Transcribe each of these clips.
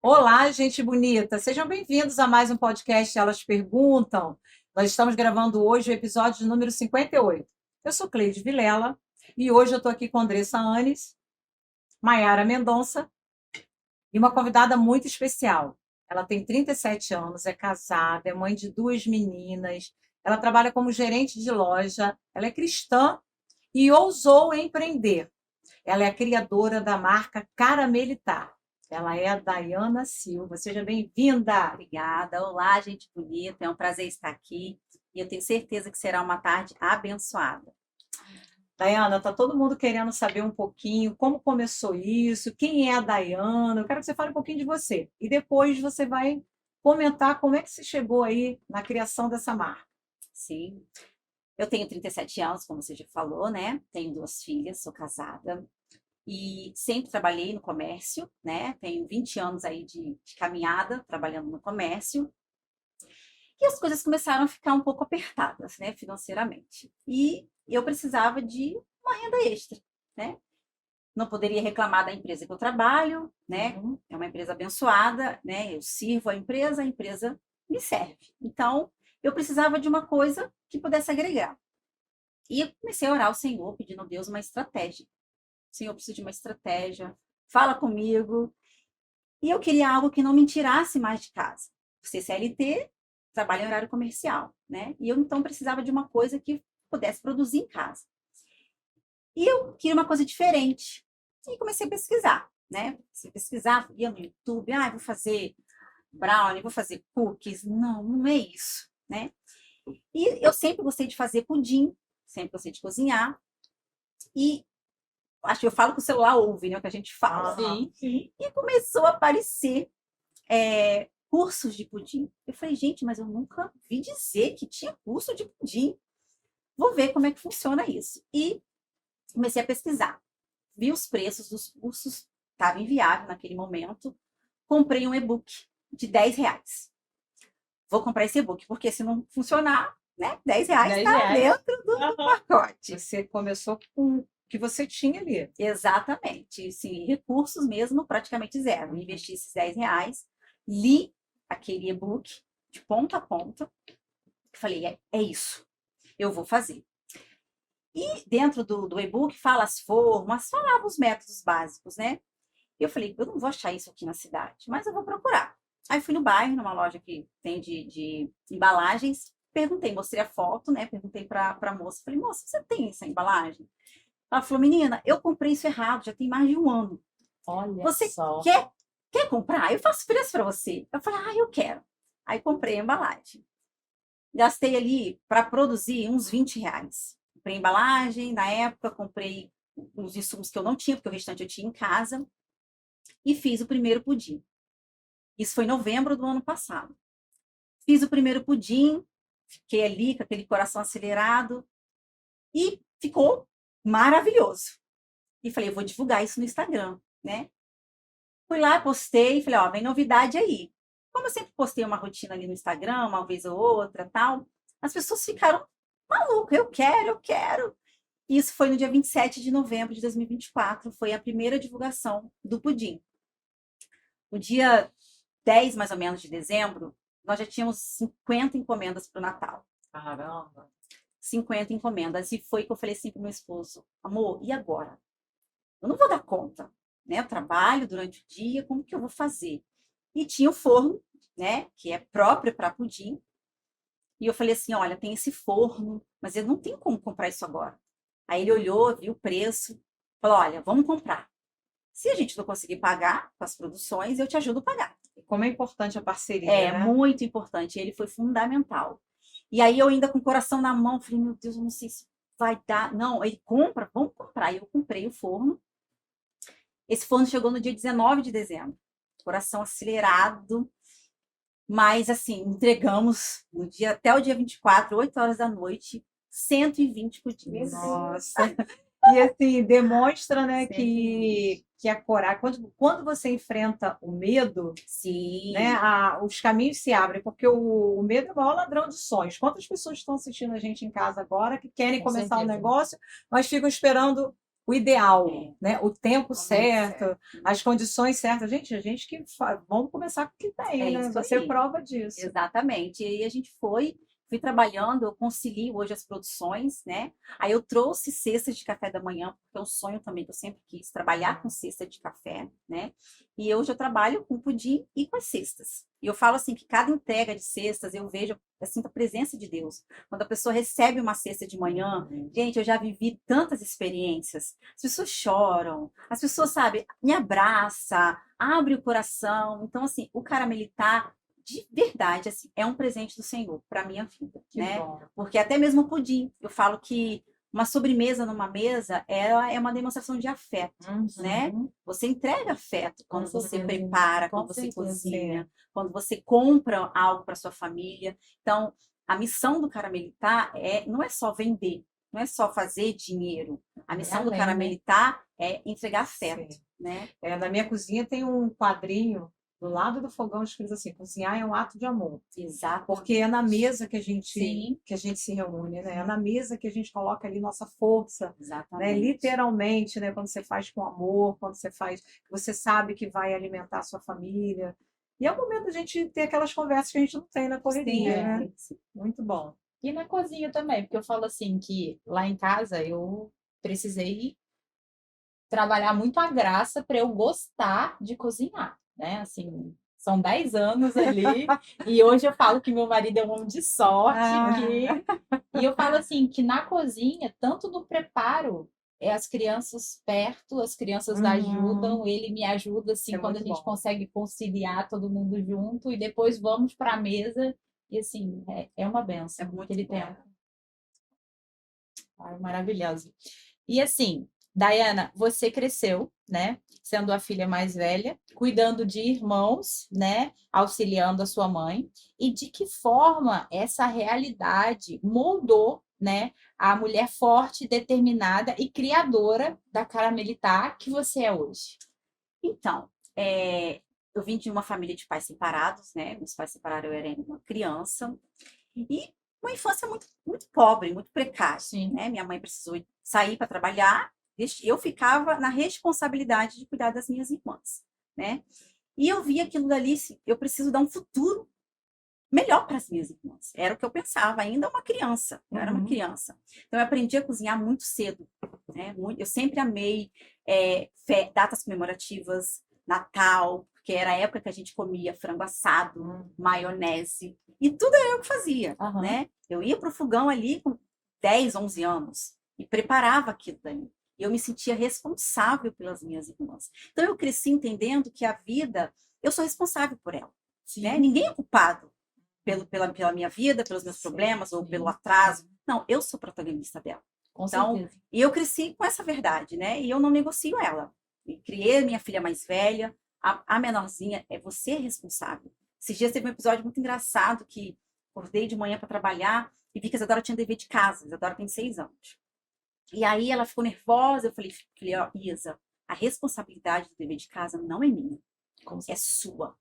Olá, gente bonita. Sejam bem-vindos a mais um podcast Elas Perguntam. Nós estamos gravando hoje o episódio número 58. Eu sou Cleide Vilela e hoje eu estou aqui com Andressa Anes, Maiara Mendonça e uma convidada muito especial. Ela tem 37 anos, é casada, é mãe de duas meninas, ela trabalha como gerente de loja, ela é cristã e ousou empreender. Ela é a criadora da marca Caramelitar. Ela é a Daiana Silva. Seja bem-vinda. Obrigada. Olá, gente bonita. É um prazer estar aqui e eu tenho certeza que será uma tarde abençoada. Daiana, está todo mundo querendo saber um pouquinho como começou isso, quem é a Daiana. Eu quero que você fale um pouquinho de você. E depois você vai comentar como é que você chegou aí na criação dessa marca. Sim. Eu tenho 37 anos, como você já falou, né? Tenho duas filhas, sou casada e sempre trabalhei no comércio, né? Tenho 20 anos aí de caminhada trabalhando no comércio. E as coisas começaram a ficar um pouco apertadas, né, financeiramente. E eu precisava de uma renda extra, né? Não poderia reclamar da empresa que eu trabalho, né? É uma empresa abençoada, né? Eu sirvo a empresa me serve. Então, eu precisava de uma coisa que pudesse agregar. E eu comecei a orar ao Senhor, pedindo a Deus uma estratégia. Senhor, eu preciso de uma estratégia, fala comigo. E eu queria algo que não me tirasse mais de casa. Ser CLT, trabalho em horário comercial, né? E eu então precisava de uma coisa que pudesse produzir em casa. E eu queria uma coisa diferente. E comecei a pesquisar, né? Comecei a pesquisar, ia no YouTube, vou fazer brownie, vou fazer cookies. Não, não é isso, né? E eu sempre gostei de fazer pudim, sempre gostei de cozinhar. E acho que eu falo que o celular ouve, né? O que a gente fala. Sim, sim. E começou a aparecer cursos de pudim. Eu falei, gente, mas eu nunca vi dizer que tinha curso de pudim. Vou ver como é que funciona isso. E comecei a pesquisar. Vi os preços dos cursos, estava inviável naquele momento. Comprei um e-book de R$ 10. Vou comprar esse e-book, porque se não funcionar, né, R$ 10 está R$ 10. dentro do Aham. pacote. Você começou com o que você tinha ali. Exatamente. Sim, recursos mesmo, praticamente zero. Investi esses R$ 10, li aquele e-book de ponta a ponta. Falei, é isso, eu vou fazer. E dentro do e-book fala as formas, falava os métodos básicos, né? E eu falei, eu não vou achar isso aqui na cidade, mas eu vou procurar. Aí fui no bairro, numa loja que tem de embalagens, perguntei, mostrei a foto, né? Perguntei para a moça, falei, moça, você tem essa embalagem? Ela falou, menina, eu comprei isso errado, já tem mais de um ano. Olha Você só. quer comprar? Eu faço preço para você. Eu falei, eu quero. Aí comprei a embalagem. Gastei ali para produzir uns R$ 20. Comprei embalagem, na época comprei uns insumos que eu não tinha, porque o restante eu tinha em casa, e fiz o primeiro pudim. Isso foi em novembro do ano passado. Fiz o primeiro pudim, fiquei ali com aquele coração acelerado, e ficou maravilhoso. E falei, eu vou divulgar isso no Instagram, né? Fui lá, postei, falei, vem novidade aí. Como eu sempre postei uma rotina ali no Instagram, uma vez ou outra, tal, as pessoas ficaram malucas, eu quero, eu quero. Isso foi no dia 27 de novembro de 2024, foi a primeira divulgação do pudim. No dia 10, mais ou menos, de dezembro, nós já tínhamos 50 encomendas para o Natal. Caramba. 50 encomendas. E foi que eu falei assim para o meu esposo, amor, e agora? Eu não vou dar conta, né? Eu trabalho durante o dia, como que eu vou fazer? E tinha o forno, né? Que é próprio para pudim. E eu falei assim, olha, tem esse forno, mas eu não tenho como comprar isso agora. Aí ele olhou, viu o preço, falou, olha, vamos comprar. Se a gente não conseguir pagar com as produções, eu te ajudo a pagar. Como é importante a parceria, É né? muito importante, ele foi fundamental. E aí eu ainda com o coração na mão, falei, meu Deus, eu não sei se vai dar. Não, ele compra, vamos comprar. E eu comprei o forno. Esse forno chegou no dia 19 de dezembro. Coração acelerado. Mas, assim, entregamos no dia, até o dia 24, 8 horas da noite, 120 pudins. Nossa. E assim, demonstra, né, 120. que a coragem, quando você enfrenta o medo, Sim, né, os caminhos se abrem, porque o medo é o maior ladrão de sonhos. Quantas pessoas estão assistindo a gente em casa agora que querem com começar um certeza. negócio, mas ficam esperando o ideal, É, né? O tempo momento certo, certo. as condições certas. Gente, a gente que vamos começar com o que tem, É né? isso Você é aí. prova disso. Exatamente. E aí a gente fui trabalhando, eu concilio hoje as produções, né? Aí eu trouxe cestas de café da manhã, porque é um sonho também que eu sempre quis, trabalhar com cesta de café, né? E hoje eu trabalho com pudim e com as cestas. E eu falo assim que cada entrega de cestas eu vejo, eu sinto a presença de Deus. Quando a pessoa recebe uma cesta de manhã, gente, eu já vivi tantas experiências. As pessoas choram, as pessoas, sabe, me abraçam, abre o coração. Então, assim, o Caramelitar de verdade, assim, é um presente do Senhor para minha vida, Que né? bom. Porque até mesmo o pudim, eu falo que uma sobremesa numa mesa, ela é uma demonstração de afeto, né? Uhum. Você entrega afeto Com quando você certeza. prepara, Com quando você certeza. cozinha, quando você compra algo para sua família. Então, a missão do Caramelitar não é só vender, não é só fazer dinheiro. A missão do além, né? Caramelitar é entregar afeto, Sim. né? Na minha cozinha tem um quadrinho do lado do fogão escrito assim: cozinhar é um ato de amor. Exato. Porque é na mesa Sim. que a gente se reúne, né? É na mesa que a gente coloca ali nossa força, né? Exatamente. Literalmente, né? Quando você faz com amor, quando você faz, você sabe que vai alimentar a sua família. E é o momento da gente ter aquelas conversas que a gente não tem na correria, né? Sim. Muito bom. E na cozinha também, porque eu falo assim que lá em casa eu precisei trabalhar muito a graça para eu gostar de cozinhar, né? Assim, são 10 anos ali, e hoje eu falo que meu marido é um homem de sorte, e eu falo assim que na cozinha, tanto no preparo, as crianças perto, as crianças ajudam, ele me ajuda assim É quando a muito gente bom. consegue conciliar todo mundo junto e depois vamos para a mesa e assim, é uma benção É muito aquele bom. tempo. Ai, maravilhoso. E assim, Dayana, você cresceu, né? Sendo a filha mais velha, cuidando de irmãos, né? Auxiliando a sua mãe. E de que forma essa realidade moldou, né? A mulher forte, determinada e criadora da Caramelitar que você é hoje? Então, eu vim de uma família de pais separados, né? Meus pais separaram, eu era uma criança. E uma infância muito, muito pobre, muito precária, Sim. né? Minha mãe precisou sair para trabalhar, eu ficava na responsabilidade de cuidar das minhas irmãs, né? E eu via aquilo dali, eu preciso dar um futuro melhor para as minhas irmãs. Era o que eu pensava, ainda uma criança. Eu era uma criança. Então, eu aprendi a cozinhar muito cedo. Né? Eu sempre amei datas comemorativas, Natal, porque era a época que a gente comia frango assado, maionese, e tudo eu que fazia. Né? Eu ia para o fogão ali com 10, 11 anos e preparava aquilo dali. Eu me sentia responsável pelas minhas irmãs. Então, eu cresci entendendo que a vida, eu sou responsável por ela. Né? Ninguém é culpado pela minha vida, pelos meus problemas ou pelo atraso. Não, eu sou protagonista dela. Com então, certeza. e eu cresci com essa verdade, né? E eu não negocio ela. E criei minha filha mais velha, a menorzinha, você é responsável. Esses dias teve um episódio muito engraçado que acordei de manhã para trabalhar e vi que a Isadora tinha dever de casa. A Isadora tem 6 anos. E aí ela ficou nervosa, eu falei, ó, Isa, a responsabilidade do dever de casa não é minha, é sua.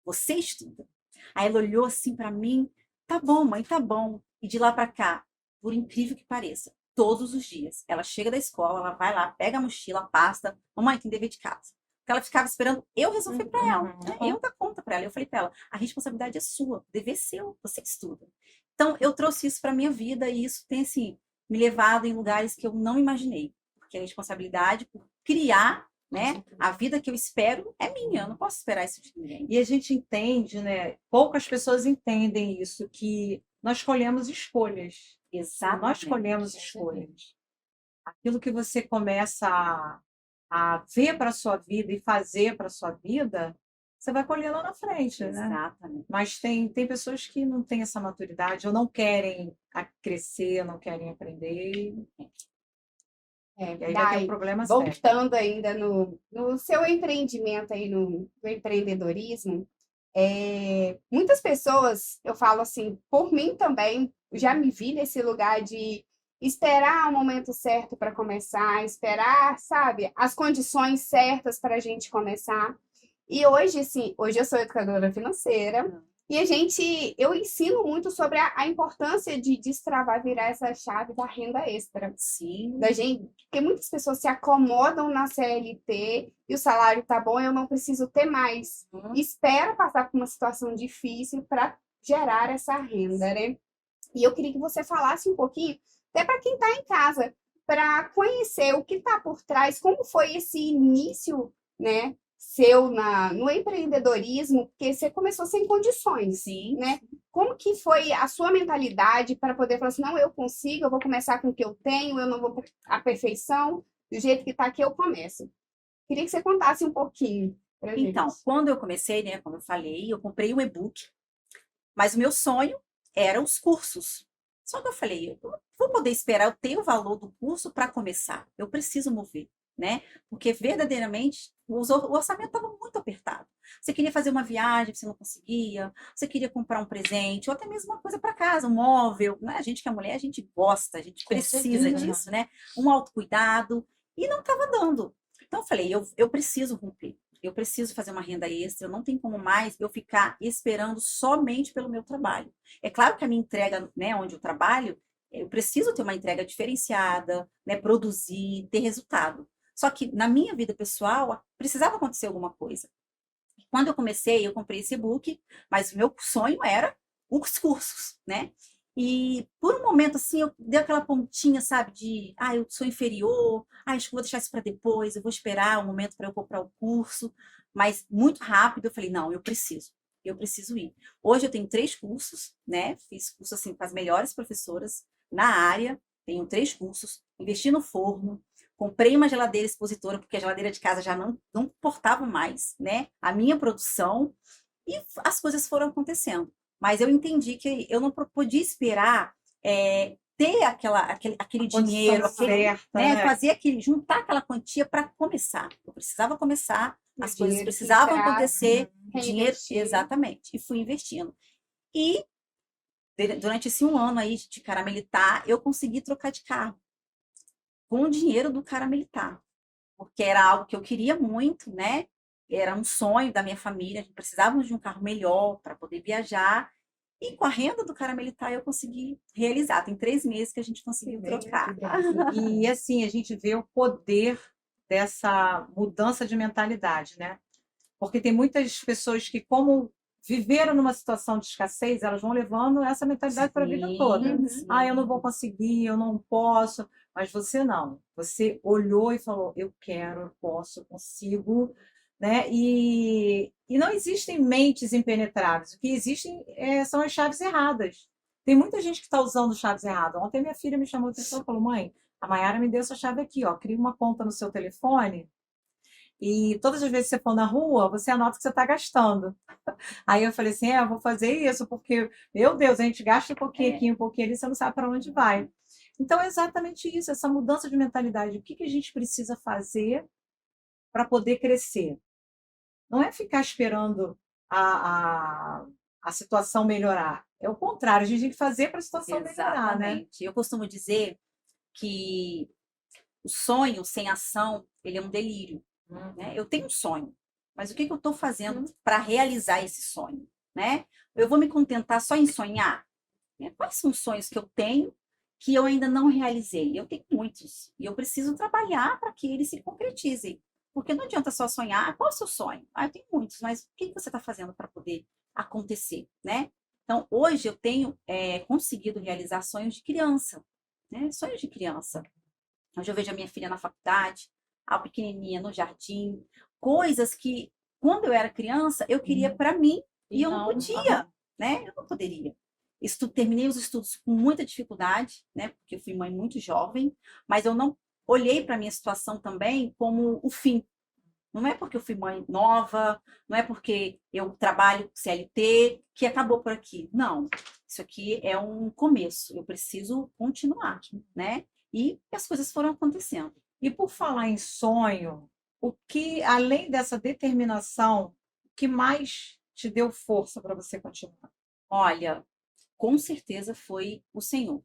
Você estuda. Aí ela olhou assim para mim, tá bom, mãe, tá bom. E de lá para cá, por incrível que pareça, todos os dias, ela chega da escola, ela vai lá, pega a mochila, a pasta, mamãe, tem dever de casa. Porque ela ficava esperando eu resolver para ela, né? Eu dar conta para ela. Eu falei para ela, a responsabilidade é sua, o dever é seu, você estuda. Então, eu trouxe isso para minha vida e isso tem, assim, me levado em lugares que eu não imaginei. Porque a responsabilidade por criar, né? A vida que eu espero é minha, eu não posso esperar isso de ninguém. E a gente entende, né? Poucas pessoas entendem isso, que nós escolhemos escolhas. Exatamente. Nós escolhemos escolhas. Aquilo que você começa a ver para a sua vida e fazer para a sua vida, você vai colher lá na frente, né? Exatamente. Mas tem pessoas que não têm essa maturidade, ou não querem crescer, não querem aprender. E aí vai ter um problema sério. Voltando ainda no seu empreendimento aí, no empreendedorismo, muitas pessoas, eu falo assim, por mim também, já me vi nesse lugar de esperar o momento certo para começar, esperar, sabe, as condições certas para a gente começar. E hoje, sim, hoje eu sou educadora financeira, E eu ensino muito sobre a importância de destravar, virar essa chave da renda extra. Sim, Da gente, porque muitas pessoas se acomodam na CLT e o salário tá bom, eu não preciso ter mais. Espera passar por uma situação difícil para gerar essa renda, né? E eu queria que você falasse um pouquinho, até para quem está em casa, para conhecer o que está por trás, como foi esse início, né, seu no empreendedorismo, porque você começou sem condições, sim. né? Como que foi a sua mentalidade para poder falar assim, não, eu consigo, eu vou começar com o que eu tenho, eu não vou à perfeição, do jeito que está aqui eu começo. Queria que você contasse um pouquinho para gente. Então, quando eu comecei, né, como eu falei, eu comprei um e-book, mas o meu sonho eram os cursos. Só que eu falei, eu não vou poder esperar eu ter o valor do curso para começar. Eu preciso mover, né? Porque verdadeiramente o orçamento estava muito apertado. Você queria fazer uma viagem, você não conseguia. Você queria comprar um presente, ou até mesmo uma coisa para casa, um móvel, né? A gente que é mulher, a gente gosta, a gente Com precisa certeza. disso, né? Um autocuidado. E não estava dando. Então eu falei, eu preciso romper. Eu preciso fazer uma renda extra, não tem como mais eu ficar esperando somente pelo meu trabalho. É claro que a minha entrega, né, onde eu trabalho, eu preciso ter uma entrega diferenciada, né, produzir, ter resultado. Só que na minha vida pessoal, precisava acontecer alguma coisa. Quando eu comecei, eu comprei esse e-book, mas o meu sonho era os cursos, né? E por um momento, assim, eu dei aquela pontinha, sabe, eu sou inferior, acho que vou deixar isso para depois, eu vou esperar um momento para eu comprar o curso. Mas muito rápido eu falei, não, eu preciso ir. Hoje eu tenho 3 cursos, né? Fiz curso, assim, com as melhores professoras na área, tenho 3 cursos, investi no forno, comprei uma geladeira expositora, porque a geladeira de casa já não portava mais, né? A minha produção, e as coisas foram acontecendo. Mas eu entendi que eu não podia esperar ter aquele dinheiro, certa, né? né? Fazer juntar aquela quantia para começar. Eu precisava começar, O as coisas dinheiro que precisavam entrar, acontecer, dinheiro, reinvestir. exatamente. E fui investindo. E durante esse um ano aí de cara militar, eu consegui trocar de carro com o dinheiro do cara militar, porque era algo que eu queria muito, né? Era um sonho da minha família, a gente precisávamos de um carro melhor para poder viajar. E com a renda do cara militar eu consegui realizar. Tem 3 meses que a gente conseguiu trocar. E assim, a gente vê o poder dessa mudança de mentalidade, né? Porque tem muitas pessoas que, como viveram numa situação de escassez, elas vão levando essa mentalidade para a vida toda. Sim. Ah, eu não vou conseguir, eu não posso. Mas você não. Você olhou e falou: eu quero, eu posso, eu consigo. Né? E não existem mentes impenetráveis. O que existem são as chaves erradas. Tem muita gente que está usando chaves erradas. Ontem minha filha me chamou a atenção e falou: mãe, a Mayara me deu essa chave aqui, ó. Cria uma conta no seu telefone e todas as vezes que você for na rua, você anota o que você está gastando. Aí eu falei assim: eu vou fazer isso, porque, meu Deus, a gente gasta um pouquinho aqui, um pouquinho ali, você não sabe para onde vai. Então é exatamente isso, essa mudança de mentalidade. O que a gente precisa fazer para poder crescer? Não é ficar esperando a, a, a situação melhorar. É o contrário, a gente tem que fazer para a situação melhorar, né? Exatamente. Eu costumo dizer que o sonho sem ação, ele é um delírio, né? Eu tenho um sonho, mas o que eu estou fazendo para realizar esse sonho, né? Eu vou me contentar só em sonhar? Né? Quais são os sonhos que eu tenho que eu ainda não realizei? Eu tenho muitos e eu preciso trabalhar para que eles se concretizem. Porque não adianta só sonhar. Qual é o seu sonho? Eu tenho muitos, mas o que você está fazendo para poder acontecer, né? Então, hoje eu tenho conseguido realizar sonhos de criança, né? Sonhos de criança. Hoje eu vejo a minha filha na faculdade, a pequenininha no jardim, coisas que, quando eu era criança, eu queria para mim e eu não podia, né? Eu não poderia. Terminei os estudos com muita dificuldade, né? Porque eu fui mãe muito jovem, mas eu não olhei para a minha situação também como o fim. Não é porque eu fui mãe nova, não é porque eu trabalho CLT que acabou por aqui. Não, isso aqui é um começo. Eu preciso continuar, né? E as coisas foram acontecendo. E por falar em sonho, o que, além dessa determinação, o que mais te deu força para você continuar? Olha, com certeza foi o Senhor,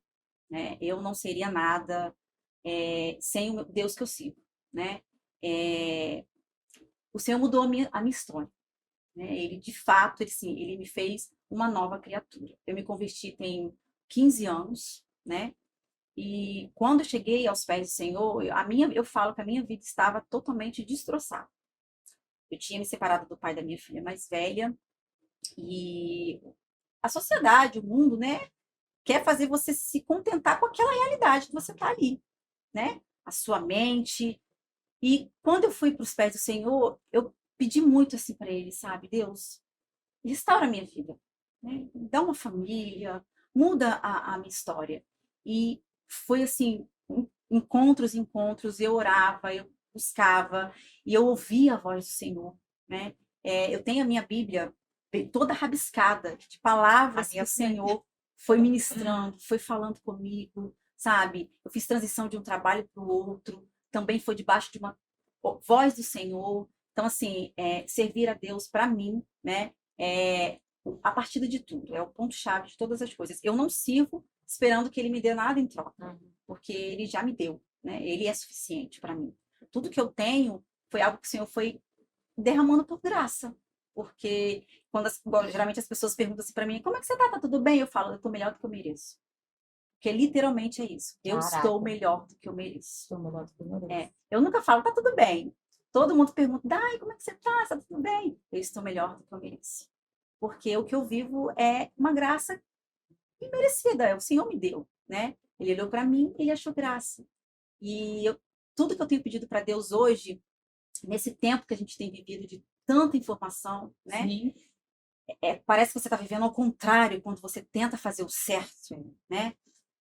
né? Eu não seria nada sem o Deus que eu sigo, né? O Senhor mudou a minha história. né? Ele, de fato, ele me fez uma nova criatura. Eu me converti tem 15 anos, né? E quando eu cheguei aos pés do Senhor, eu falo que a minha vida estava totalmente destroçada. Eu tinha me separado do pai da minha filha mais velha e a sociedade, o mundo, né, quer fazer você se contentar com aquela realidade que você está ali, né? A sua mente. E quando eu fui para os pés do Senhor, eu pedi muito assim para ele, sabe? Deus, restaura a minha vida, né? Dá uma família, muda a minha história. E foi assim, encontros, eu orava, eu buscava, e eu ouvia a voz do Senhor, né? Eu tenho a minha Bíblia toda rabiscada de palavras que o Senhor foi ministrando, foi falando comigo, sabe? Eu fiz transição de um trabalho para o outro, também foi debaixo de uma voz do Senhor. Então, assim, servir a Deus para mim, né? A partir de tudo, é o ponto-chave de todas as coisas. Eu não sirvo esperando que ele me dê nada em troca, porque ele já me deu, né? Ele é suficiente para mim. Tudo que eu tenho foi algo que o Senhor foi derramando por graça, porque geralmente as pessoas perguntam assim para mim, como é que você tá? Tá tudo bem? Eu falo, eu tô melhor do que eu mereço. Porque literalmente é isso. Eu estou melhor do que eu mereço. Estou melhor do que eu mereço. Eu nunca falo, tá tudo bem. Todo mundo pergunta, Dai, como é que você tá? Tá tudo bem? Eu estou melhor do que eu mereço. Porque o que eu vivo é uma graça imerecida, o Senhor me deu, né? Ele olhou para mim e achou graça. E tudo que eu tenho pedido para Deus hoje, nesse tempo que a gente tem vivido de tanta informação, né? Sim. Parece que você está vivendo ao contrário quando você tenta fazer o certo, né?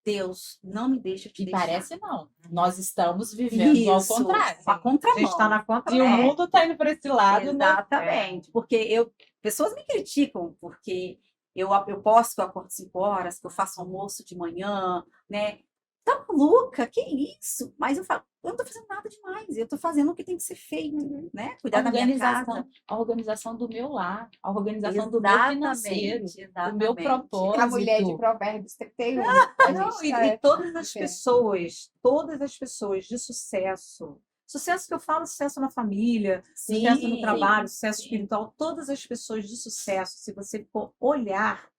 Deus, não me deixa te deixar. Parece não. Nós estamos vivendo ao contrário. A contramão. A gente está na E contramão. o mundo está indo para esse lado, né? Exatamente. Porque pessoas me criticam, porque eu posto que eu acordo 5 horas, que eu faço almoço de manhã, né? Tá maluca? Que isso? Mas eu falo, eu não tô fazendo nada demais, eu tô fazendo o que tem que ser feito, né? Cuidar da minha casa. A organização do meu lar, a organização do meu financeiro, do meu propósito. A mulher de Provérbios 31. Não, e todas as pessoas de sucesso que eu falo, sucesso na família, sucesso no trabalho, sucesso espiritual, todas as pessoas de sucesso, se você for olhar,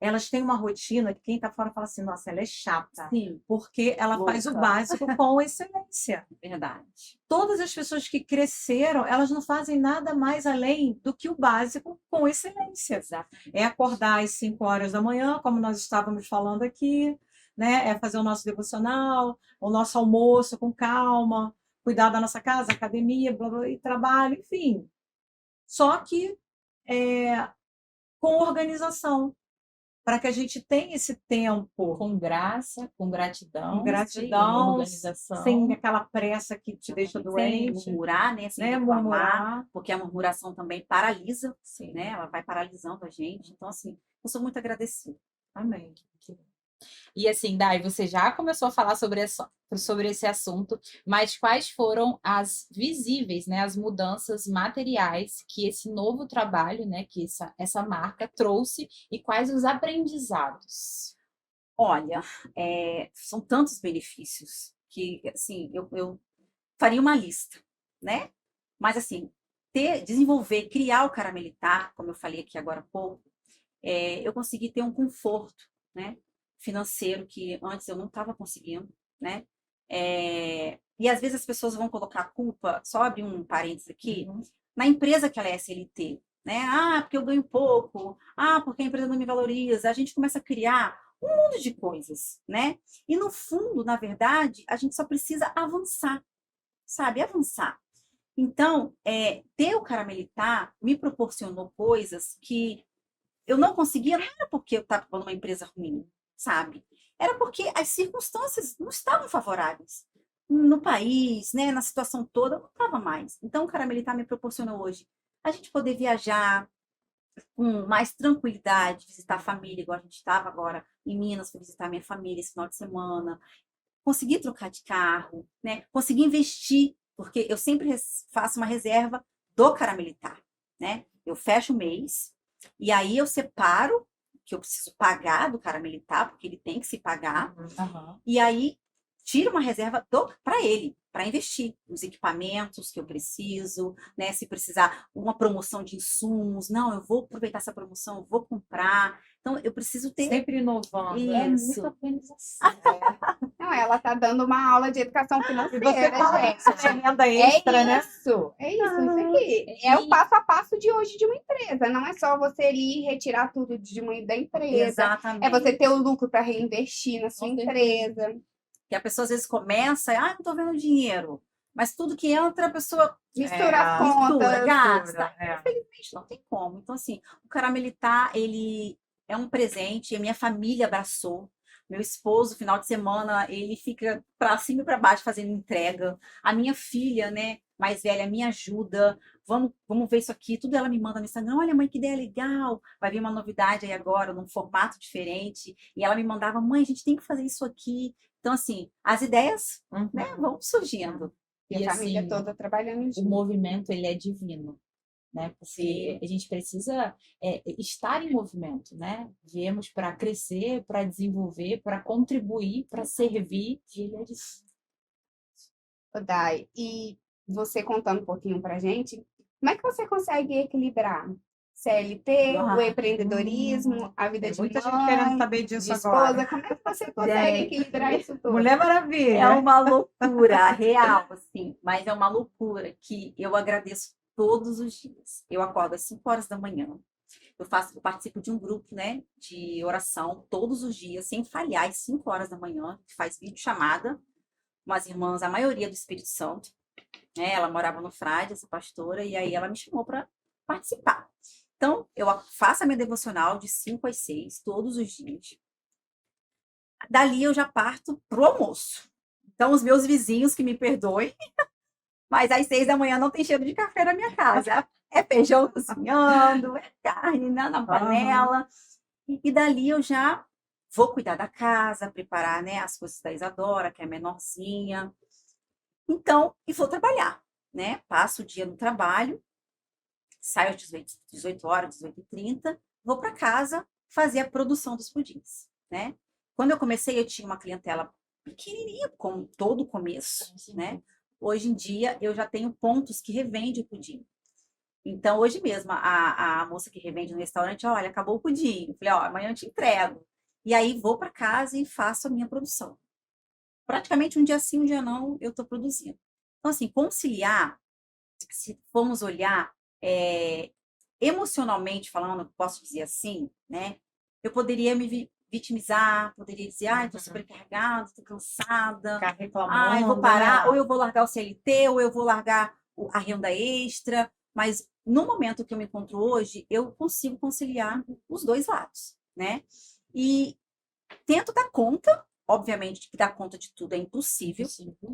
elas têm uma rotina que quem está fora fala assim, nossa, ela é chata. Sim. Porque ela faz o básico com excelência. Verdade. Todas as pessoas que cresceram, elas não fazem nada mais além do que o básico com excelência. Exato. É acordar às 5 horas da manhã, como nós estávamos falando aqui, né? É fazer o nosso devocional, o nosso almoço com calma, cuidar da nossa casa, academia, blá, blá, e trabalho, enfim. Só que com organização, para que a gente tenha esse tempo com graça, com gratidão, com organização, sem aquela pressa que te deixa doente, sem murmurar, né? Sem reclamar, porque a murmuração também paralisa, né? Ela vai paralisando a gente. Então, assim, eu sou muito agradecida. Amém. E assim, Dai, você já começou a falar sobre esse assunto, mas quais foram as visíveis, né, as mudanças materiais que esse novo trabalho, né, que essa marca trouxe e quais os aprendizados? Olha, são tantos benefícios que, assim, eu faria uma lista, né? Mas, assim, desenvolver, criar o Caramelitar, como eu falei aqui agora há pouco, eu consegui ter um conforto, né? Financeiro que antes eu não estava conseguindo, né? E às vezes as pessoas vão colocar a culpa, só abrir um parênteses aqui, na empresa que ela é SLT, né? Ah, porque eu ganho pouco, porque a empresa não me valoriza. A gente começa a criar um mundo de coisas, né? E no fundo, na verdade, a gente só precisa avançar, sabe? Avançar. Então, ter o Caramelitar me proporcionou coisas que eu não conseguia, não era porque eu estava numa empresa ruim, sabe? Era porque as circunstâncias não estavam favoráveis. No país, né, na situação toda, não estava mais. Então, o Caramelitar me proporcionou hoje a gente poder viajar com mais tranquilidade, visitar a família, igual a gente estava agora em Minas, fui visitar minha família esse final de semana, conseguir trocar de carro, né? Conseguir investir, porque eu sempre faço uma reserva do Caramelitar, né? Eu fecho o mês, e aí eu separo que eu preciso pagar do Caramelitar, porque ele tem que se pagar, e aí tiro uma reserva para ele, para investir nos equipamentos que eu preciso, né? Se precisar uma promoção de insumos, não, eu vou aproveitar essa promoção, eu vou comprar. Então, eu preciso ter Sempre inovando, né? É isso. muita organização. Não, ela tá dando uma aula de educação E você financeira, fala gente. isso, é renda extra, né? Isso aqui. É o E- passo a passo de hoje de uma empresa. Não é só você ir retirar tudo da empresa. Exatamente. É você ter o lucro para reinvestir na sua Com empresa. Que a pessoa às vezes começa, não tô vendo dinheiro. Mas tudo que entra, a pessoa Mistura as mistura, contas. gasta. É. Infelizmente, não tem como. Então, assim, o Caramelitar, ele é um presente, a minha família abraçou. Meu esposo, final de semana, ele fica para cima e para baixo fazendo entrega. A minha filha, né, mais velha, me ajuda. Vamos ver isso aqui. Tudo ela me manda no Instagram. Olha, mãe, que ideia legal. Vai vir uma novidade aí agora, num formato diferente. E ela me mandava, mãe, a gente tem que fazer isso aqui. Então, assim, as ideias, né, vão surgindo. E a família assim, toda trabalhando o junto. movimento, ele é divino, né? Porque Sim. a gente precisa estar em movimento, né? Viemos para crescer, para desenvolver, para contribuir, para servir, e ele é divino. Ô, Dai, e você contando um pouquinho pra gente, como é que você consegue equilibrar CLT, o empreendedorismo, a vida Tem de muita gente mãe, querendo saber de disso esposa? agora. Como é que você consegue Gente. equilibrar isso tudo? Mulher É Maravilha. uma loucura real, assim, mas é uma loucura que eu agradeço todos os dias. Eu acordo às 5 horas da manhã. Eu participo de um grupo, né, de oração todos os dias, sem falhar, às 5 horas da manhã, que faz videochamada, umas irmãs, a maioria do Espírito Santo, né? Ela morava no Frade, essa pastora, e aí ela me chamou para participar. Então, eu faço a minha devocional de 5 às 6, todos os dias. Dali eu já parto pro almoço. Então, os meus vizinhos que me perdoem, mas às 6 da manhã não tem cheiro de café na minha casa. É feijão cozinhando, é carne na panela. E dali eu já vou cuidar da casa, preparar, né, as coisas da Isadora, que é menorzinha. Então, e vou trabalhar, né? Passo o dia no trabalho, saio às 18 horas, 18h30, vou para casa fazer a produção dos pudins, né? Quando eu comecei, eu tinha uma clientela pequenininha, como todo começo, né? Hoje em dia, eu já tenho pontos que revendem o pudim. Então, hoje mesmo, a moça que revende no restaurante, olha, acabou o pudim. Eu falei, ó, amanhã eu te entrego. E aí, vou para casa e faço a minha produção. Praticamente um dia sim, um dia não, eu estou produzindo. Então, assim, conciliar, se formos olhar emocionalmente falando, posso dizer assim, né? Eu poderia me vitimizar, poderia dizer, ai, estou sobrecarregada, estou cansada, Ficar reclamando, ai, vou parar, né? ou eu vou largar o CLT, ou eu vou largar a renda extra. Mas no momento que eu me encontro hoje, eu consigo conciliar os dois lados, né? E tento dar conta, obviamente que dar conta de tudo é impossível.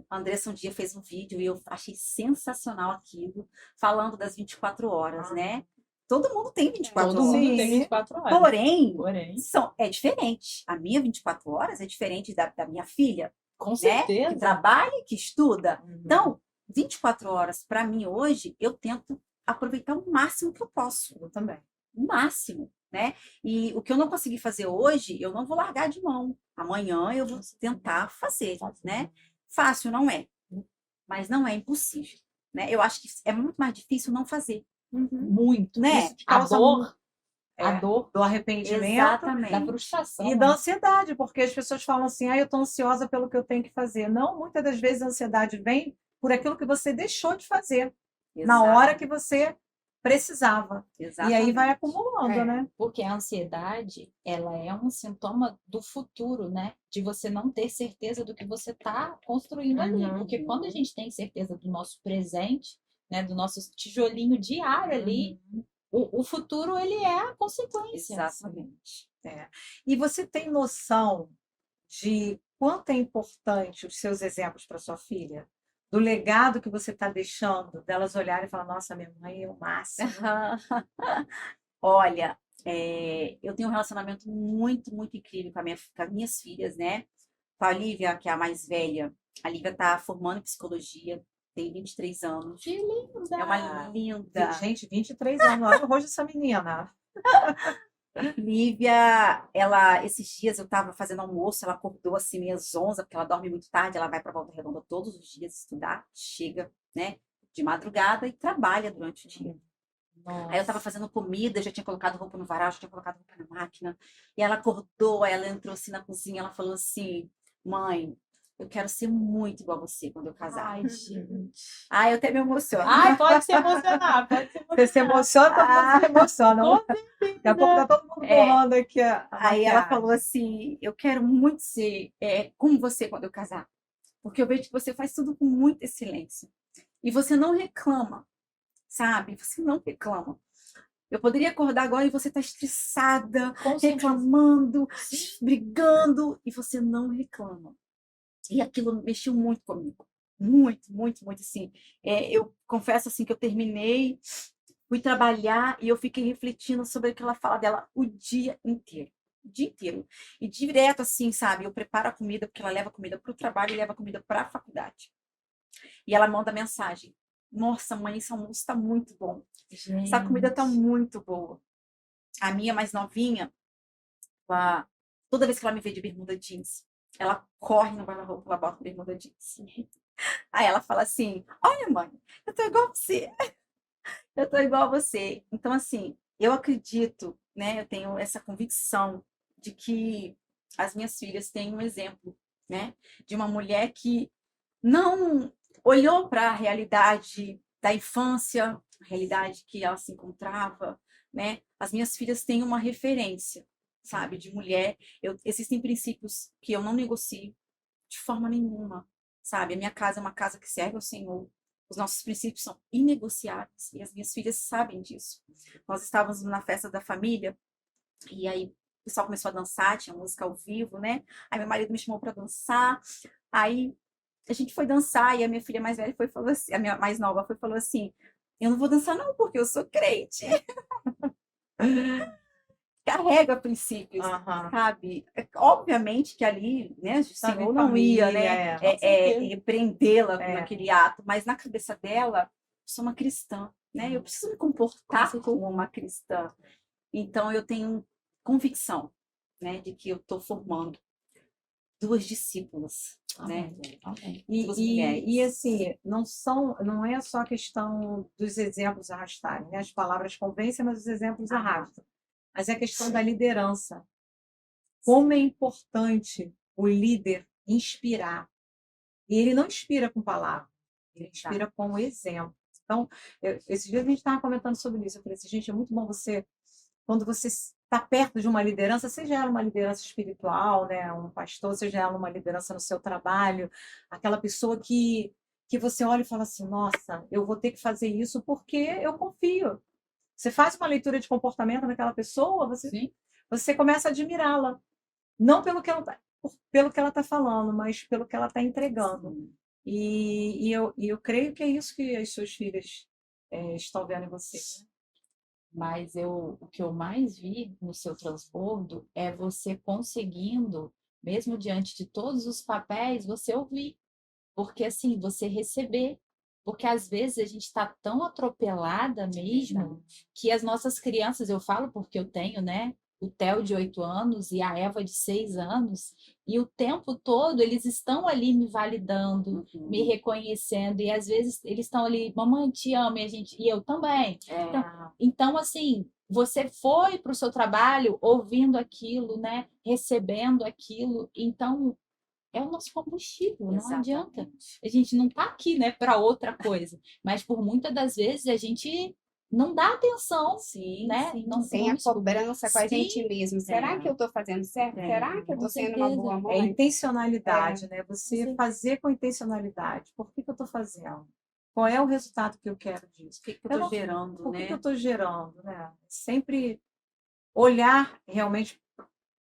A Andressa um dia fez um vídeo e eu achei sensacional aquilo, falando das 24 horas, né? Todo mundo tem 24 Todo horas. mundo Sim. tem 24 horas. Porém, Porém, é diferente. A minha 24 horas é diferente da minha filha, com né? certeza. Que trabalha e que estuda. Uhum. Então, 24 horas, para mim, hoje, eu tento aproveitar o máximo que eu posso. Eu também. O máximo, né? E o que eu não consegui fazer hoje, eu não vou largar de mão. Amanhã eu vou tentar fazer, né? Fácil não é, mas não é impossível, né? Eu acho que é muito mais difícil não fazer, Muito. né? Isso causa a É, dor do arrependimento Exatamente. da frustração. e da ansiedade, porque as pessoas falam assim, eu estou ansiosa pelo que eu tenho que fazer. Não, muitas das vezes a ansiedade vem por aquilo que você deixou de fazer na hora que você precisava. E aí vai acumulando, É. né? Porque a ansiedade, ela é um sintoma do futuro, né? De você não ter certeza do que você está construindo ali. Uhum. Porque quando a gente tem certeza do nosso presente, né? Do nosso tijolinho diário ali, o futuro, ele é a consequência. Exatamente. E você tem noção de quanto é importante os seus exemplos para sua filha? Do legado que você está deixando, delas olharem e falar, nossa, minha mãe é o máximo. Olha, eu tenho um relacionamento muito, muito incrível com as minhas filhas, né? Com a Lívia, que é a mais velha. A Lívia está formando em psicologia, tem 23 anos. Que linda! É uma linda. Gente, 23 anos, olha o rosto dessa menina. Lívia, esses dias eu estava fazendo almoço, ela acordou assim, meio às 11, porque ela dorme muito tarde, ela vai para Volta Redonda todos os dias estudar, chega, né, de madrugada e trabalha durante o dia. Aí eu estava Nossa. fazendo comida, já tinha colocado roupa no varal, já tinha colocado roupa na máquina. E ela acordou, aí ela entrou assim na cozinha, ela falou assim: Mãe, eu quero ser muito igual a você quando eu casar. Ai, gente. Ai, eu até me emociono. Ai, pode se emocionar, pode se Você se emocionar. emociona, todo mundo se emociona. Com Daqui a pouco tá certeza. todo mundo É, borrando aqui a aí ela maquiagem. falou assim: Eu quero muito ser como você quando eu casar. Porque eu vejo que você faz tudo com muita excelência. E você não reclama, sabe? Você não reclama. Eu poderia acordar agora e você tá estressada, Com certeza. reclamando, Sim. brigando, e você não reclama. E aquilo mexeu muito comigo. Muito, muito, muito, assim. Eu confesso, assim, que eu terminei, fui trabalhar e eu fiquei refletindo sobre aquela fala dela o dia inteiro. O dia inteiro. E direto, assim, sabe? Eu preparo a comida, porque ela leva comida para o trabalho e leva comida para a faculdade. E ela manda mensagem. Nossa, mãe, esse almoço está muito bom. Essa comida está Gente. muito boa. A minha mais novinha, toda vez que ela me vê de bermuda jeans, ela corre no guarda-roupa, ela bota bermuda jeans. Aí ela fala assim: Olha, mãe, eu tô igual a você. Eu tô igual a você. Então, assim, eu acredito, né? Eu tenho essa convicção de que as minhas filhas têm um exemplo, né? De uma mulher que não olhou para a realidade da infância, a realidade que ela se encontrava, né? As minhas filhas têm uma referência, sabe, de mulher. Existem princípios que eu não negocio de forma nenhuma, sabe? A minha casa é uma casa que serve ao Senhor. Os nossos princípios são inegociáveis e as minhas filhas sabem disso. Nós estávamos na festa da família e aí o pessoal começou a dançar, tinha música ao vivo, né? Aí meu marido me chamou para dançar. Aí a gente foi dançar e a minha filha mais velha falou assim, a minha mais nova falou assim: Eu não vou dançar não, porque eu sou crente. Carrega princípios, Aham. sabe? Obviamente que ali, né, o Tava em Senhor não ia, família, né, é. Com certeza. repreendê-la É. naquele ato, mas na cabeça dela, eu sou uma cristã, né? Eu preciso me comportar como uma cristã. Então eu tenho convicção, né, de que eu estou formando duas discípulas, né? Amém. Amém. Duas E mulheres. assim, não é só a questão dos exemplos arrastarem, né? As palavras convencem, mas os exemplos arrastam. Mas é a questão da liderança. Como é importante o líder inspirar. E ele não inspira com palavras, ele inspira com o exemplo. Então, esses dias a gente estava comentando sobre isso. Eu falei assim, gente, é muito bom você, quando você está perto de uma liderança, seja ela uma liderança espiritual, né, um pastor, seja ela uma liderança no seu trabalho, aquela pessoa que você olha e fala assim, nossa, eu vou ter que fazer isso porque eu confio. Você faz uma leitura de comportamento naquela pessoa, Sim. você começa a admirá-la. Não pelo que ela está falando, mas pelo que ela está entregando. E eu creio que é isso que as suas filhas estão vendo em você. Né? Mas o que eu mais vi no seu transbordo é você conseguindo, mesmo diante de todos os papéis, você ouvir. Porque assim, você receber. Porque às vezes a gente está tão atropelada mesmo que as nossas crianças, eu falo porque eu tenho, né? O Theo de 8 anos e a Eva de 6 anos, e o tempo todo eles estão ali me validando, me reconhecendo, e às vezes eles estão ali, mamãe, te amo, e eu também. Então, assim, você foi para o seu trabalho ouvindo aquilo, né? Recebendo aquilo. Então, é o nosso combustível, não adianta. A gente não está aqui, né, para outra coisa. Mas por muitas das vezes a gente não dá atenção, Sim, né? sim. Não, Tem a não cobrança com a Sim, gente mesmo. Será que eu estou fazendo certo? Será que eu com estou sendo uma certeza. boa É mãe? intencionalidade, né? Você Sim. fazer com intencionalidade. Por que eu estou fazendo? Qual é o resultado que eu quero disso? O que eu Eu estou não- gerando, Por que né? eu estou gerando, né? Sempre olhar realmente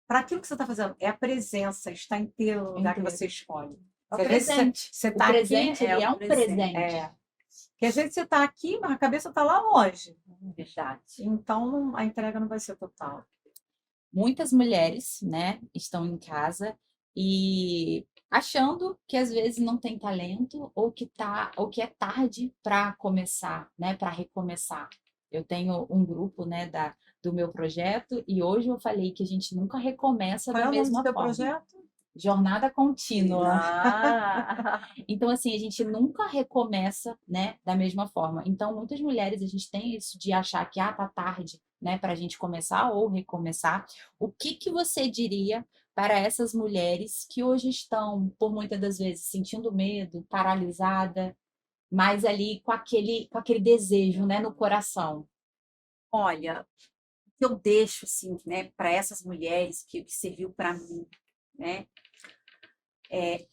para aquilo que você está fazendo. É a presença, está inteiro no lugar que Inteiro. você escolhe. É o Porque às vezes presente. você O está aqui, presente, ele é o um presente. presente. porque às vezes você está aqui, mas a cabeça está lá longe. Verdade. Então a entrega não vai ser total. Muitas mulheres, né, estão em casa e achando que às vezes não tem talento ou que é tarde para começar, né, para recomeçar. eu tenho um grupo, né, do meu projeto, e hoje eu falei que a gente nunca recomeça Qual é da o nome do mesma teu forma. projeto? Jornada contínua. Ah, Então, assim, a gente nunca recomeça, né, da mesma forma. Então, muitas mulheres, a gente tem isso de achar que, tá tarde, né, para a gente começar ou recomeçar. O que que você diria para essas mulheres que hoje estão, por muitas das vezes, sentindo medo, paralisada, mas ali com aquele desejo, né, no coração? olha, o que eu deixo, assim, né, para essas mulheres que serviu para mim, né,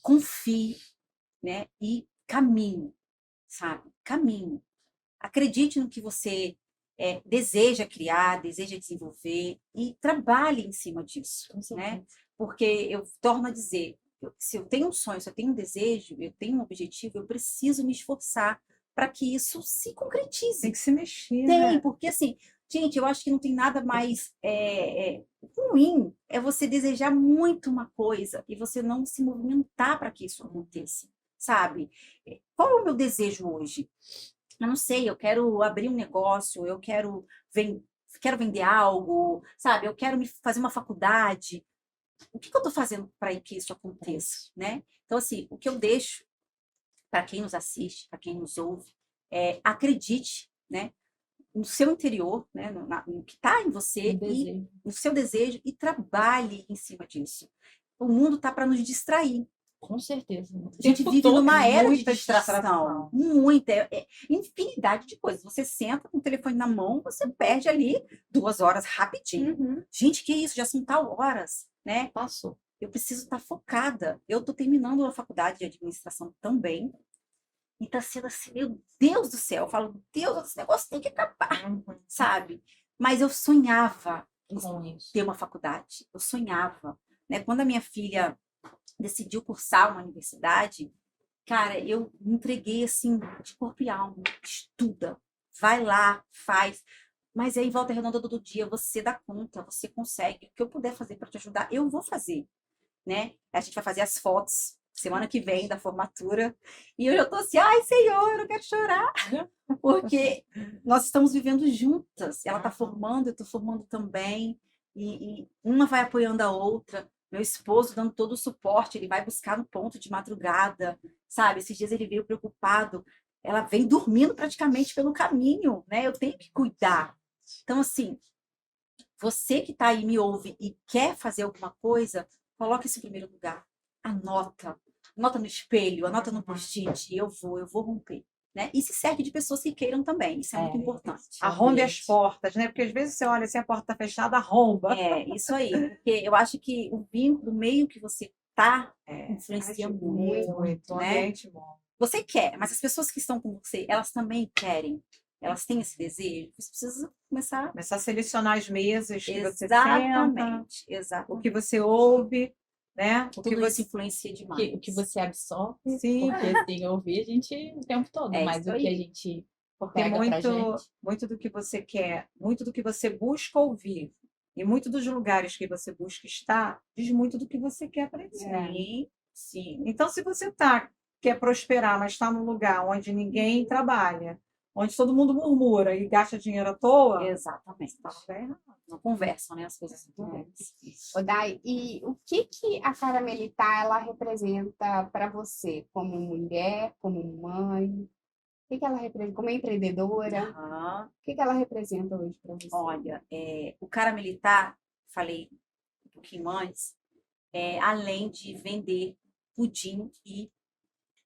confie, né, e caminhe, sabe? Caminhe. Acredite no que você deseja criar, deseja desenvolver e trabalhe em cima disso, Com né? certeza. Porque eu torno a dizer, se eu tenho um sonho, se eu tenho um desejo, eu tenho um objetivo, eu preciso me esforçar para que isso se concretize. Tem que se mexer, Tem, né? porque assim, gente, eu acho que não tem nada mais ruim é você desejar muito uma coisa e você não se movimentar para que isso aconteça, sabe? Qual é o meu desejo hoje? Eu não sei, eu quero abrir um negócio, quero vender algo, sabe? Eu quero fazer uma faculdade. O que eu estou fazendo para que isso aconteça, né? Então, assim, o que eu deixo para quem nos assiste, para quem nos ouve, acredite, né? No seu interior, né, no que está em Um você e desejo. no seu desejo e trabalhe em cima disso. O mundo está para nos distrair. Com certeza. O A gente tempo vive todo. numa era de muita distração, distração. muita, infinidade de coisas. Você senta com o telefone na mão, você perde ali 2 horas rapidinho. Uhum. Gente, que isso? Já são tal horas, né? Passou. Eu preciso estar focada. Eu estou terminando a faculdade de administração também. E tá sendo assim, meu Deus do céu. Eu falo, Deus, esse negócio tem que acabar, sabe? Mas eu sonhava em Com isso. ter uma faculdade. Eu sonhava, né? Quando a minha filha decidiu cursar uma universidade, cara, eu me entreguei assim, de corpo e alma. Estuda, vai lá, faz. Mas aí, volta redonda todo dia, você dá conta, você consegue. O que eu puder fazer para te ajudar, eu vou fazer, né? A gente vai fazer as fotos semana que vem da formatura. E eu já tô assim, ai, Senhor, eu quero chorar. Porque nós estamos vivendo juntas. Ela tá formando, eu tô formando também. E uma vai apoiando a outra. Meu esposo dando todo o suporte, ele vai buscar no ponto de madrugada, sabe? Esses dias ele veio preocupado. Ela vem dormindo praticamente pelo caminho, né? Eu tenho que cuidar. Então, assim, você que está aí, me ouve e quer fazer alguma coisa, coloque isso em primeiro lugar. Anota. Anota no espelho, anota no post-it. Eu vou romper. Né? E se serve de pessoas que queiram também. Isso é muito importante. Arrombe as portas, né? Porque às vezes você olha assim, a porta está fechada, arromba. Isso aí. Porque eu acho que o vínculo, o meio que você tá, influencia ajuda muito. Muito, né? ambiente bom. Você quer, mas as pessoas que estão com você, elas também querem. Elas têm esse desejo. Você precisa começar. Começar a selecionar as mesas que você senta, Exatamente. o Exatamente. que você ouve, né? O que Tudo isso você... influencia demais. O que você absorve, Sim, porque assim, ouvir a gente o tempo todo, É mas isso o que a aí. gente porque pega pra gente. muito do que você quer, muito do que você busca ouvir e muito dos lugares que você busca estar, diz muito do que você quer aprender. Sim, sim. Então, se você quer prosperar, mas está num lugar onde ninguém trabalha, onde todo mundo murmura e gasta dinheiro à toa, Exatamente. tá errado. Não conversam, né? As coisas não conversam. Ô, Dai, e o que que a Caramelita ela representa para você como mulher, como mãe? O que que ela representa como empreendedora? Aham. O que que ela representa hoje para você? Olha, o cara militar, falei um pouquinho antes, além de vender pudim e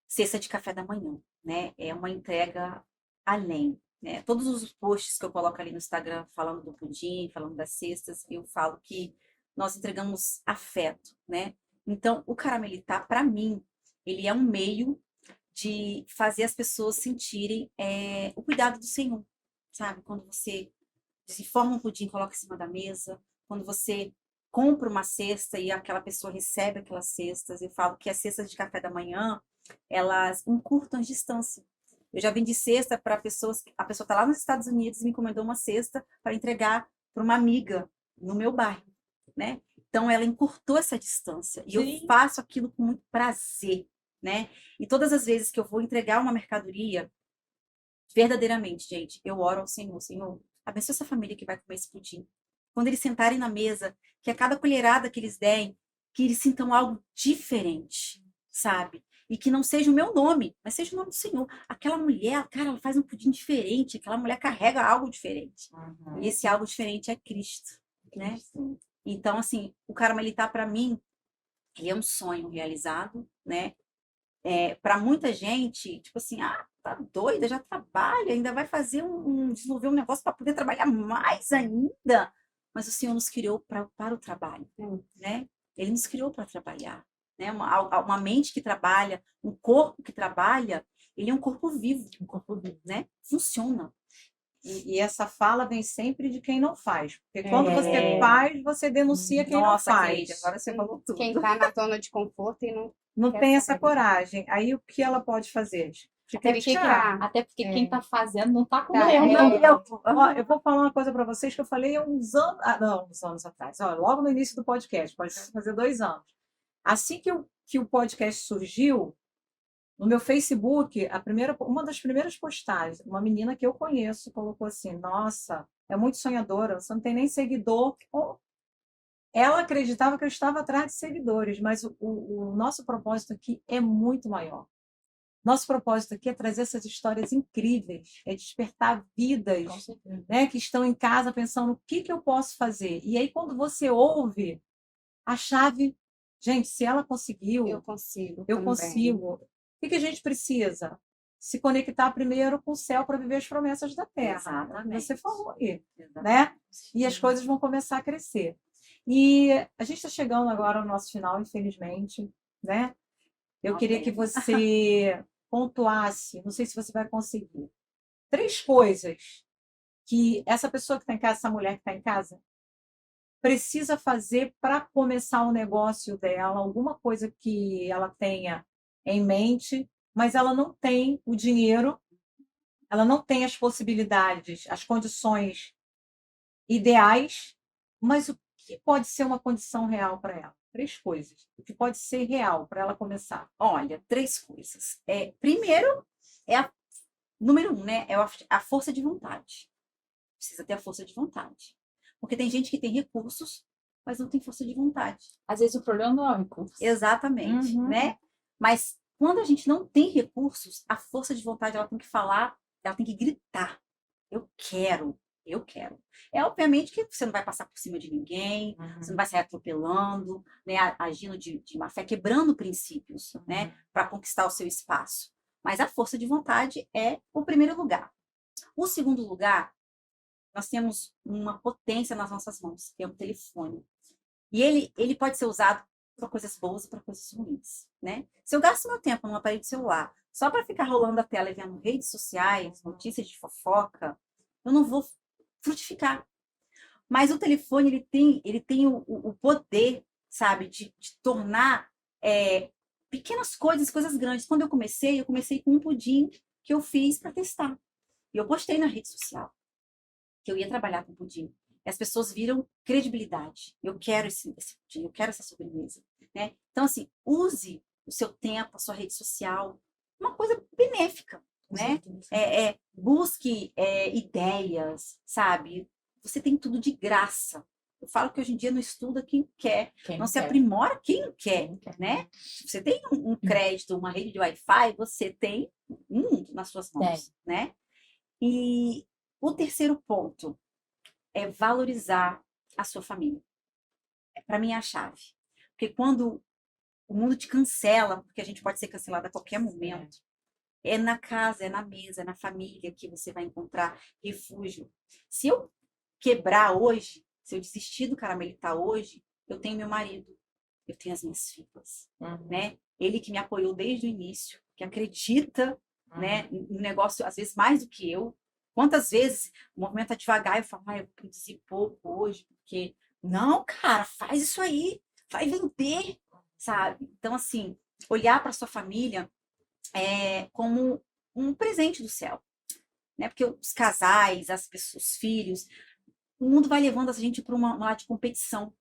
cesta de café da manhã, né? É uma entrega além, né? Todos os posts que eu coloco ali no Instagram falando do pudim, falando das cestas, eu falo que nós entregamos afeto, né? Então, o Caramelitar, para mim, ele é um meio de fazer as pessoas sentirem o cuidado do Senhor, sabe? Quando você desenforma um pudim, coloca em cima da mesa, quando você compra uma cesta e aquela pessoa recebe aquelas cestas, eu falo que as cestas de café da manhã, elas encurtam a distância. Eu já vendi cesta para pessoas, a pessoa está lá nos Estados Unidos e me encomendou uma cesta para entregar para uma amiga no meu bairro, né? Então ela encurtou essa distância e eu Sim. faço aquilo com muito prazer, né? E todas as vezes que eu vou entregar uma mercadoria, verdadeiramente, gente, eu oro ao Senhor, Senhor, abençoa essa família que vai comer esse pudim. Quando eles sentarem na mesa, que a cada colherada que eles derem, que eles sintam algo diferente, sabe? E que não seja o meu nome, mas seja o nome do Senhor. Aquela mulher, cara, ela faz um pudim diferente, aquela mulher carrega algo diferente. E esse algo diferente é Cristo, né? Então, assim, o Carmelitá, para mim, ele é um sonho realizado, né? Para muita gente, tipo assim, tá doida, já trabalha, ainda vai fazer desenvolver um negócio para poder trabalhar mais ainda. Mas o Senhor nos criou para o trabalho, né? Ele nos criou para trabalhar, né? Uma mente que trabalha, um corpo que trabalha, ele é um corpo vivo, né? Funciona. E essa fala vem sempre de quem não faz. Porque quando você faz, você denuncia quem não faz. Cleide, agora você falou tudo. Quem tá na zona de conforto e não quer tem essa saber. coragem. Aí o que ela pode fazer? Te Até criticar. Até porque quem tá fazendo não tá com Tá, renda. Ó, eu vou falar uma coisa para vocês que eu falei há uns anos, uns anos atrás, ó, logo no início do podcast, pode fazer 2 anos. Assim que o podcast surgiu, no meu Facebook, uma das primeiras postagens, uma menina que eu conheço colocou assim: Nossa, é muito sonhadora, você não tem nem seguidor. Ela acreditava que eu estava atrás de seguidores, mas o nosso propósito aqui é muito maior. Nosso propósito aqui é trazer essas histórias incríveis, é despertar vidas, né, que estão em casa pensando o que eu posso fazer. E aí, quando você ouve a chave, gente, se ela conseguiu, Eu consigo. eu também. consigo. O que a gente precisa? Se conectar primeiro com o céu para viver as promessas da terra. Exatamente. Você falou aí, Exatamente. né? E as coisas vão começar a crescer. E a gente está chegando agora ao nosso final, infelizmente, né? Eu queria que você pontuasse, não sei se você vai conseguir, 3 coisas que essa pessoa que está em casa, essa mulher que está em casa, precisa fazer para começar o negócio dela, alguma coisa que ela tenha em mente, mas ela não tem o dinheiro, ela não tem as possibilidades, as condições ideais, mas o que pode ser uma condição real para ela? 3 coisas. O que pode ser real para ela começar? Olha, 3 coisas. Primeiro, número 1, né? É a força de vontade. Precisa ter a força de vontade. Porque tem gente que tem recursos, mas não tem força de vontade. Às vezes o problema não é o recurso. Exatamente, Uhum. né? Mas quando a gente não tem recursos, a força de vontade, ela tem que falar, ela tem que gritar. Eu quero, eu quero. Obviamente que você não vai passar por cima de ninguém, você não vai sair atropelando, né? Agindo de má fé, quebrando princípios, né? Para conquistar o seu espaço. Mas a força de vontade é o primeiro lugar. O segundo lugar, nós temos uma potência nas nossas mãos, que é o telefone. E ele pode ser usado para coisas boas e para coisas ruins, né? Se eu gasto meu tempo num aparelho de celular só para ficar rolando a tela e vendo redes sociais, notícias de fofoca, eu não vou frutificar. Mas o telefone, ele tem o poder, sabe, de tornar pequenas coisas grandes. Quando eu comecei com um pudim que eu fiz para testar. E eu postei na rede social que eu ia trabalhar com pudim. E as pessoas viram credibilidade. Eu quero esse pudim, eu quero essa sobremesa, né? Então, assim, use o seu tempo, a sua rede social, uma coisa benéfica, né? Busque ideias, sabe? Você tem tudo de graça. Eu falo que hoje em dia não estuda quem quer, não se aprimora quem não quer, né? Você tem um crédito, uma rede de Wi-Fi, você tem um mundo nas suas mãos, né? E o terceiro ponto é valorizar a sua família. Para mim é a chave. Porque quando o mundo te cancela, porque a gente pode ser cancelado a qualquer momento, é na casa, é na mesa, é na família que você vai encontrar refúgio. Se eu quebrar hoje, se eu desistir do Caramelitá hoje, eu tenho meu marido, eu tenho as minhas filhas, né? Ele que me apoiou desde o início, que acredita, né, no negócio, às vezes mais do que eu. Quantas vezes o movimento é devagar, eu falo, eu vou produzir pouco hoje, porque... Não, cara, faz isso aí, vai vender, sabe? Então, assim, olhar para sua família como um presente do céu, né? Porque os casais, as pessoas, os filhos, o mundo vai levando a gente para um lado de competição.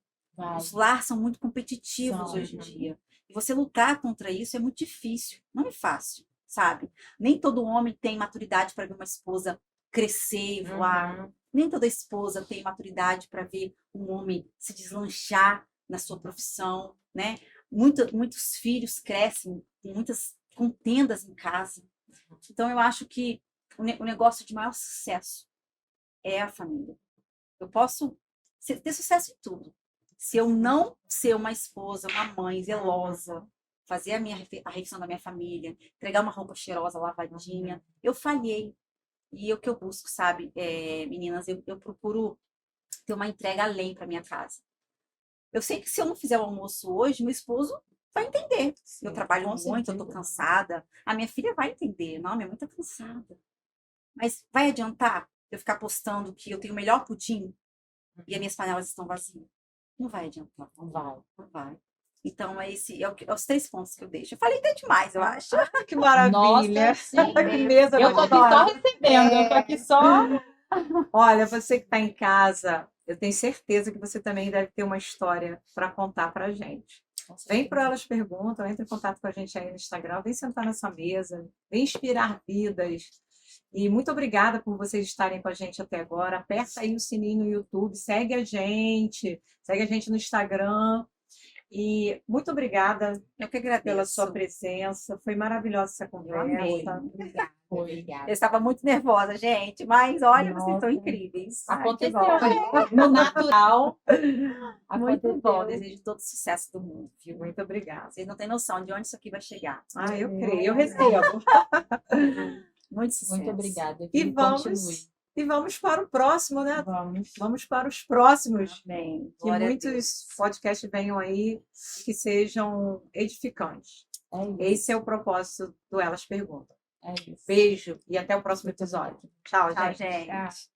Os lares são muito competitivos hoje em dia. E você lutar contra isso é muito difícil, não é fácil. sabe? Nem todo homem tem maturidade para ver uma esposa crescer e voar. Nem toda esposa tem maturidade para ver um homem se deslanchar na sua profissão, né? Muitos filhos crescem com muitas contendas em casa. Então, eu acho que o negócio de maior sucesso é a família. Eu posso ter sucesso em tudo. Se eu não ser uma esposa, uma mãe zelosa, fazer a refeição da minha família, entregar uma roupa cheirosa, lavadinha, eu falhei. E é o que eu busco, sabe, meninas, eu procuro ter uma entrega além para minha casa. Eu sei que se eu não fizer o almoço hoje, meu esposo vai entender. Sim, Eu trabalho com muito, eu tô certeza. cansada. A minha filha vai entender. Não, minha mãe tá cansada. Mas vai adiantar eu ficar postando que eu tenho o melhor pudim e as minhas panelas estão vazias? Não vai adiantar. Não vai. Não vai. Então, é os 3 pontos que eu deixo. Eu falei até demais, eu acho. Que maravilha! Nossa, sim. Que mesa Eu tô aqui só gostosa. recebendo, eu tô aqui só. Olha, você que está em casa, eu tenho certeza que você também deve ter uma história para contar para a gente. Vem para Elas Perguntam, entre em contato com a gente aí no Instagram, vem sentar nessa mesa, vem inspirar vidas. E muito obrigada por vocês estarem com a gente até agora. Aperta aí o sininho no YouTube, segue a gente no Instagram. E muito obrigada Eu que agradeço. pela sua presença. Foi maravilhosa essa Eu amei. conversa. Obrigada. Eu estava muito nervosa, gente, mas olha, vocês Nossa. são incríveis. Ai, que Aconteceu bom. no natural. Muito bom. Aconteceu. Desejo todo sucesso do mundo, viu? Muito obrigada. Vocês não têm noção de onde isso aqui vai chegar. Ah, eu creio, eu recebo. Muito sucesso. Muito obrigada. E viu? vamos, Continue. e vamos para o próximo, né? Vamos. Vamos para os próximos. Amém. Que Glória a Deus. muitos podcasts venham aí que sejam edificantes. É isso. Esse é o propósito do Elas Perguntam. É isso. Beijo e até o próximo episódio. Tchau, Tchau, gente. gente.